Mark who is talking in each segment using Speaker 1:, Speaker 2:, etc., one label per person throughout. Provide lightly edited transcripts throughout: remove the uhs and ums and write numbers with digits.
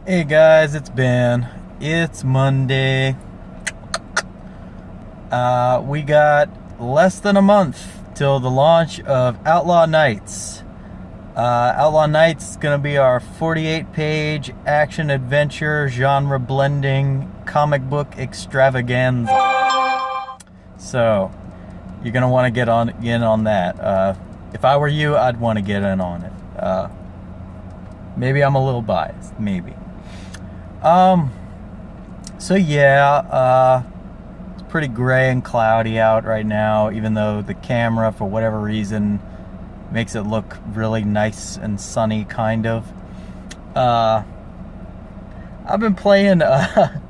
Speaker 1: Hey guys, it's Monday. We got less than a month till the launch of Outlaw Nights. Outlaw Nights is gonna be our 48-page action adventure genre blending comic book extravaganza. So you're gonna want to get in on that. If I were you, I'd want to get in on it. Maybe I'm a little biased, maybe. So yeah, it's pretty gray and cloudy out right now, even though the camera, for whatever reason, makes it look really nice and sunny, kind of. I've been playing, a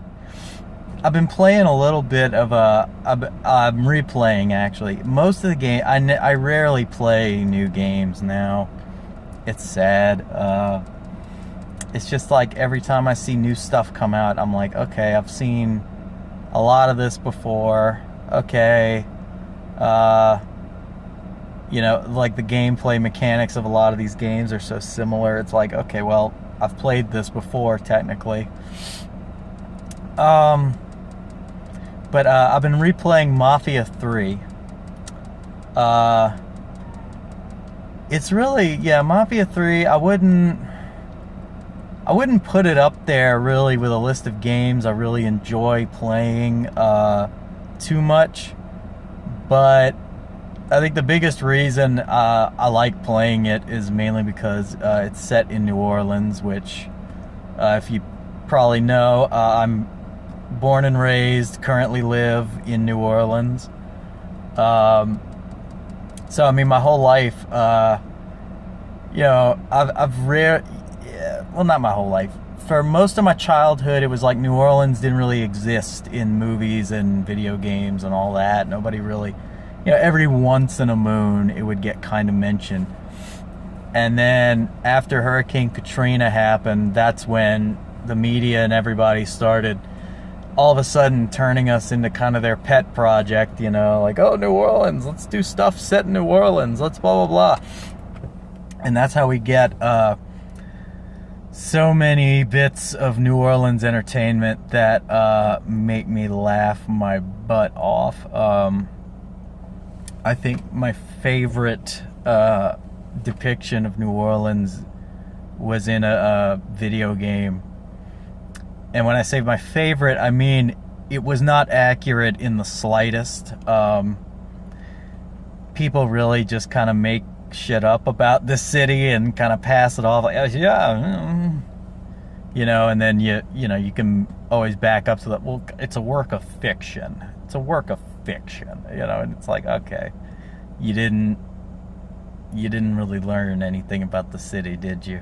Speaker 1: little bit of I'm replaying, actually. Most of the game, I rarely play new games now. It's sad. It's just like every time I see new stuff come out, I'm like, okay, I've seen a lot of this before. Okay. Like the gameplay mechanics of a lot of these games are so similar. It's like, okay, well, I've played this before, technically. But I've been replaying Mafia 3. It's really, Mafia 3, I wouldn't put it up there really with a list of games I really enjoy playing too much, but I think the biggest reason I like playing it is mainly because it's set in New Orleans, which, if you probably know, I'm born and raised, currently live in New Orleans. So I mean, my whole life, I've well, not my whole life. For most of my childhood, it was like New Orleans didn't really exist in movies and video games and all that. Nobody really, every once in a moon, it would get kind of mentioned. And then after Hurricane Katrina happened, that's when the media and everybody started all of a sudden turning us into kind of their pet project, like, oh, New Orleans, let's do stuff set in New Orleans, let's blah, blah, blah. And that's how we get so many bits of New Orleans entertainment that make me laugh my butt off. I think my favorite depiction of New Orleans was in a video game. And when I say my favorite, I mean it was not accurate in the slightest. People really just kind of make shit up about this city and kind of pass it off like, and then you can always back up to that. Well, it's a work of fiction. It's a work of fiction, and it's like, okay, you didn't really learn anything about the city, did you?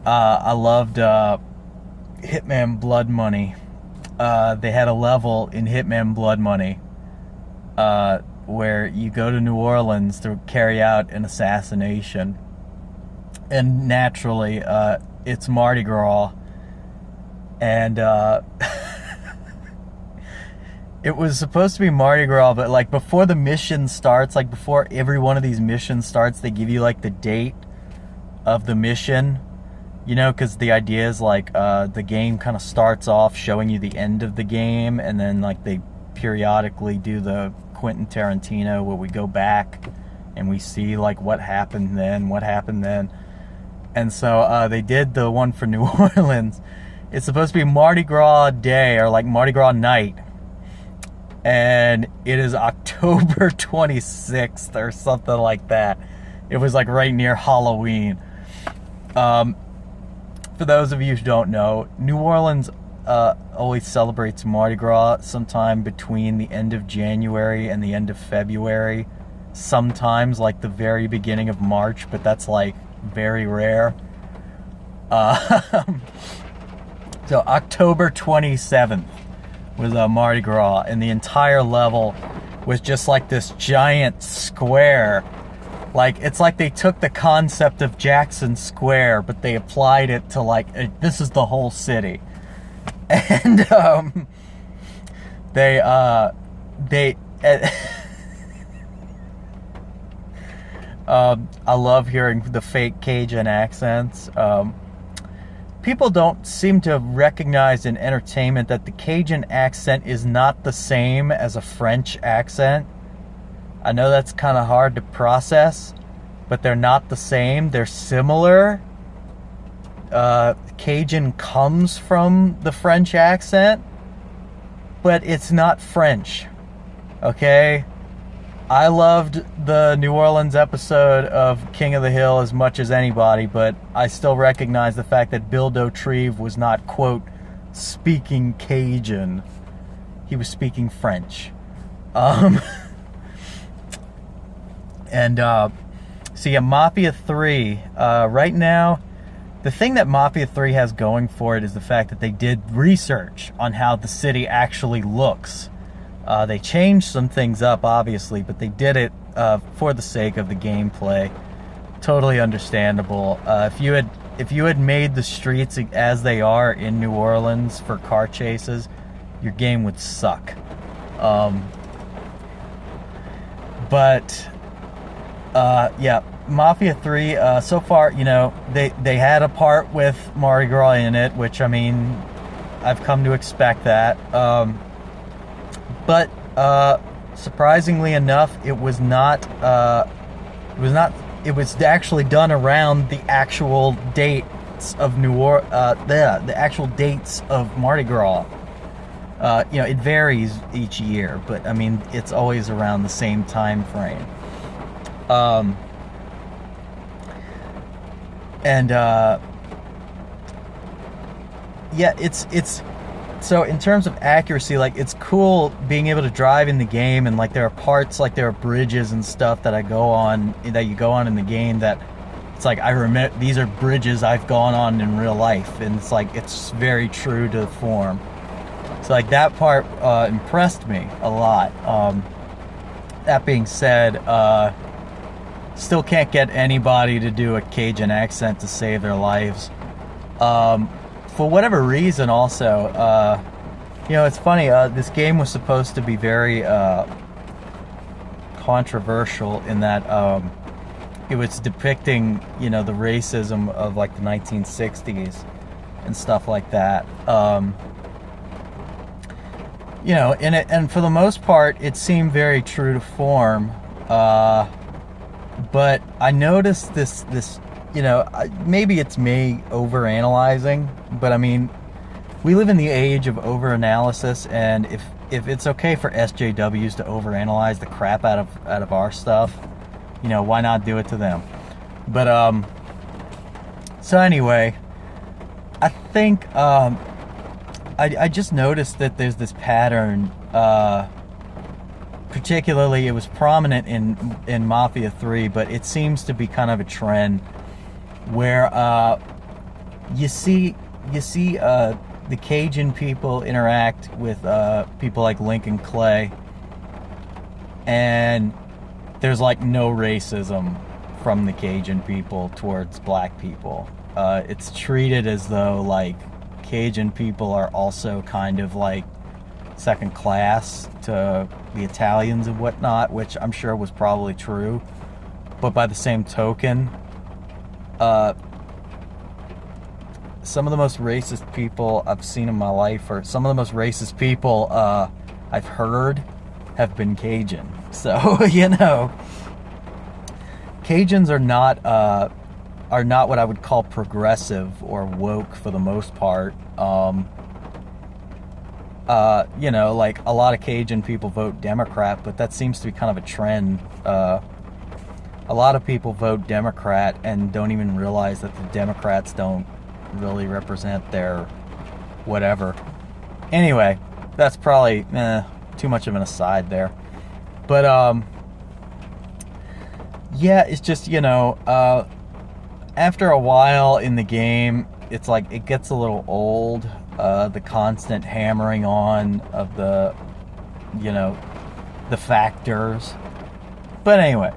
Speaker 1: I loved Hitman Blood Money. They had a level in Hitman Blood Money where you go to New Orleans to carry out an assassination. And naturally, it's Mardi Gras. And it was supposed to be Mardi Gras, but like before the mission starts, like before every one of these missions starts, they give you like the date of the mission. Because the idea is like the game kind of starts off showing you the end of the game, and then like they periodically do the Quentin Tarantino where we go back and we see like what happened then. And so they did the one for New Orleans. It's supposed to be Mardi Gras Day or like Mardi Gras Night, and it is October 26th or something like that. It was like right near Halloween. For those of you who don't know, New Orleans always celebrates Mardi Gras sometime between the end of January and the end of February. Sometimes like the very beginning of March, but that's like very rare. So October 27th was Mardi Gras, and the entire level was just like this giant square. Like, it's like they took the concept of Jackson Square, but they applied it to, like, this is the whole city. And, I love hearing the fake Cajun accents. People don't seem to recognize in entertainment that the Cajun accent is not the same as a French accent. I know that's kind of hard to process, but they're not the same. They're similar. Cajun comes from the French accent, but it's not French. Okay? I loved the New Orleans episode of King of the Hill as much as anybody, but I still recognize the fact that Bill Dauterive was not, quote, speaking Cajun. He was speaking French. And so yeah, Mafia 3, right now, the thing that Mafia 3 has going for it is the fact that they did research on how the city actually looks. They changed some things up, obviously, but they did it for the sake of the gameplay. Totally understandable. If you had made the streets as they are in New Orleans for car chases, your game would suck. Yeah, Mafia 3, so far, you know, they had a part with Mardi Gras in it, which, I mean, I've come to expect that. But surprisingly enough, it was actually done around the actual dates of the actual dates of Mardi Gras. You know, it varies each year, but I mean, it's always around the same time frame. Yeah, it's so in terms of accuracy, like, it's cool being able to drive in the game, and like there are parts, like there are bridges and stuff that you go on in the game that it's like, I remember these are bridges I've gone on in real life, and it's like, it's very true to form. So like that part impressed me a lot. That being said, still can't get anybody to do a Cajun accent to save their lives. For whatever reason, also, you know, it's funny, this game was supposed to be very controversial in that it was depicting, you know, the racism of like the 1960s and stuff like that. You know, and for the most part, it seemed very true to form. But I noticed this, you know, maybe it's me overanalyzing, but I mean, we live in the age of overanalysis, and if it's okay for SJWs to overanalyze the crap out of our stuff, you know, why not do it to them? But so anyway, I think I just noticed that there's this pattern. Particularly, it was prominent in Mafia 3, but it seems to be kind of a trend where you see the Cajun people interact with people like Lincoln Clay, and there's like no racism from the Cajun people towards black people. It's treated as though like Cajun people are also kind of like second class to the Italians and whatnot, which I'm sure was probably true. But by the same token, some of the most racist people I've seen in my life, or some of the most racist people I've heard, have been Cajun. So, you know, Cajuns are not what I would call progressive or woke for the most part. You know, like a lot of Cajun people vote Democrat, but that seems to be kind of a trend. A lot of people vote Democrat and don't even realize that the Democrats don't really represent their whatever. Anyway, that's probably too much of an aside there. But yeah, it's just, you know, after a while in the game, it's like it gets a little old. The constant hammering on of the, you know, the factors. But anyway,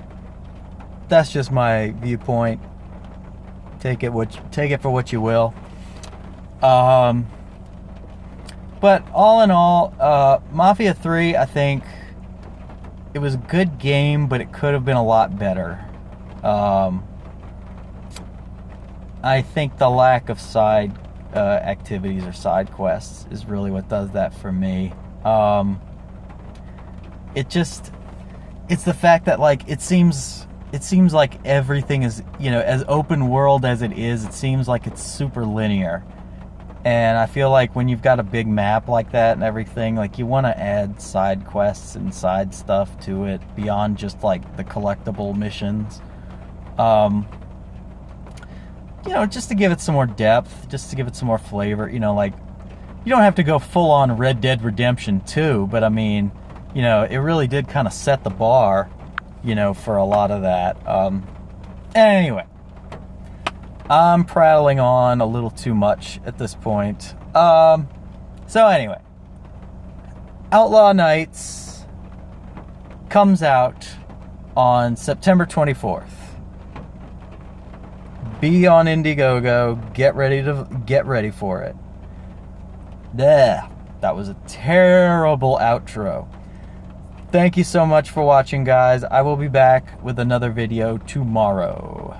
Speaker 1: that's just my viewpoint. Take it for what you will. But all in all, Mafia 3, I think it was a good game, but it could have been a lot better. I think the lack of side activities or side quests is really what does that for me. It's the fact that, like, it seems like everything is, you know, as open world as it is, it seems like it's super linear. And I feel like when you've got a big map like that and everything, like, you want to add side quests and side stuff to it beyond just, like, the collectible missions. You know, just to give it some more depth, just to give it some more flavor. You know, like, you don't have to go full on Red Dead Redemption 2, but I mean, you know, it really did kind of set the bar, you know, for a lot of that. Anyway, I'm prattling on a little too much at this point. So anyway, Outlaw Nights comes out on September 24th. Be on Indiegogo. Get ready for it. That was a terrible outro. Thank you so much for watching, guys. I will be back with another video tomorrow.